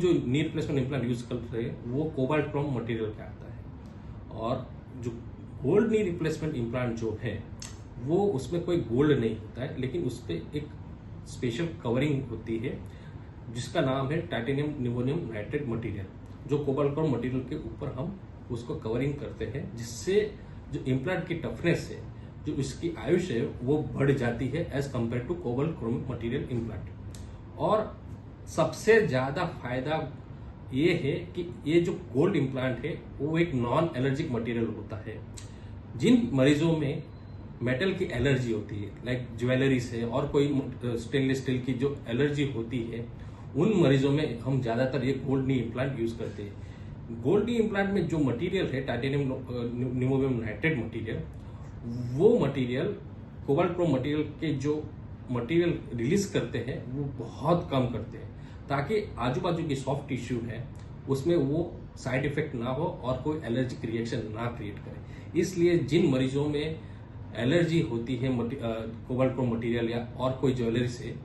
जो नी replacement implant use कर रहे हैं वो कोबाल्ट क्रोम मटेरियल का आता है। और जो गोल्ड नी रिप्लेसमेंट इम्प्लांट जो है वो उसमें कोई गोल्ड नहीं होता है, लेकिन उस पर एक स्पेशल कवरिंग होती है जिसका नाम है टाइटेनियम नियोनियम नाइट्रेट मटेरियल, जो कोबाल्ट क्रोम मटेरियल के ऊपर हम उसको कवरिंग करते हैं, जिससे जो इम्प्लांट की टफनेस है, जो इसकी आयुष्य है, वो बढ़ जाती है as compared to cobalt chrome material implant. और सबसे ज्यादा फायदा ये है कि ये जो गोल्ड इम्प्लांट है वो एक नॉन एलर्जिक मटेरियल होता है। जिन मरीजों में मेटल की एलर्जी होती है, लाइक ज्वेलरी से और कोई स्टेनलेस स्टील की जो एलर्जी होती है, उन मरीजों में हम ज्यादातर ये गोल्ड नी इम्प्लांट यूज करते हैं। गोल्ड नी इम्प्लांट में जो मटेरियल है टाइटेनियम नियोनियम नाइट्रेट मटेरियल, वो मटेरियल कोबाल्ट क्रोम मटेरियल के जो मटेरियल रिलीज करते हैं वो बहुत कम करते हैं, ताकि आजू बाजू की सॉफ्ट टिश्यू है उसमें वो साइड इफेक्ट ना हो और कोई एलर्जिक रिएक्शन ना क्रिएट करे। इसलिए जिन मरीजों में एलर्जी होती है कोबाल्ट क्रोम मटेरियल या और कोई ज्वेलरी से,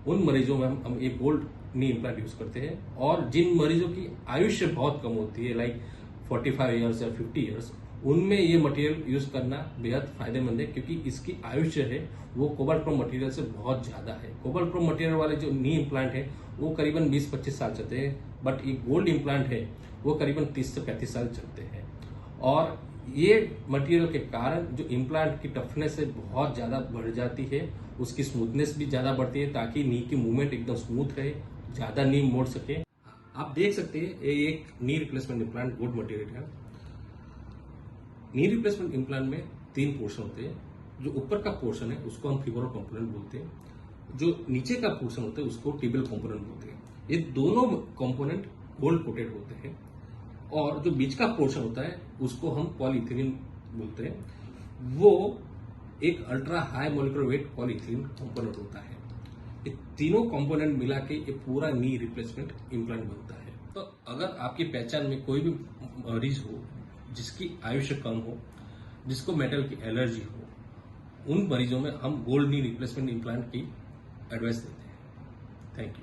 उन मरीजों में हम ये गोल्ड नी इम्प्लांट यूज करते हैं। और जिन मरीजों की आयुष्य बहुत कम होती है, लाइक 45 ईयर्स या 50 ईयर्स, उनमें ये मटेरियल यूज करना बेहद फायदेमंद है, क्योंकि इसकी आयुष्य है वो कोबाल्ट क्रोम मटेरियल से बहुत ज्यादा है। कोबाल्ट क्रोम मटेरियल वाले जो नी इम्प्लांट है वो करीबन 20-25 साल चलते हैं, बट ये गोल्ड इम्प्लांट है वो करीबन 30 से 35 साल चलते हैं। और ये मटेरियल के कारण जो इम्प्लांट की टफनेस है बहुत ज्यादा बढ़ जाती है, उसकी स्मूथनेस भी ज्यादा बढ़ती है, ताकि नी की मूवमेंट एकदम स्मूथ रहे, ज्यादा नी मोड़ सके। आप देख सकते हैं ये एक knee replacement implant gold material है। नी रिप्लेसमेंट इम्प्लांट में 3 पोर्शन होते हैं। जो ऊपर का पोर्शन है उसको हम फिबोरल कंपोनेंट बोलते हैं, जो नीचे का पोर्शन होता है उसको टिबियल कंपोनेंट बोलते हैं। ये दोनों कंपोनेंट गोल्ड कोटेड होते हैं, और जो बीच का पोर्शन होता है उसको हम पॉलीइथिलीन बोलते हैं। वो एक ultra high molecular weight polyethylene component होता है। ये तीनों कंपोनेंट मिला के ये पूरा नी रिप्लेसमेंट इम्प्लांट बनता है। तो अगर आपकी पहचान में कोई भी मरीज हो जिसकी आयुष्य कम हो, जिसको मेटल की एलर्जी हो, उन मरीजों में हम गोल्ड नी रिप्लेसमेंट इम्प्लांट की एडवाइस देते हैं। Thank you.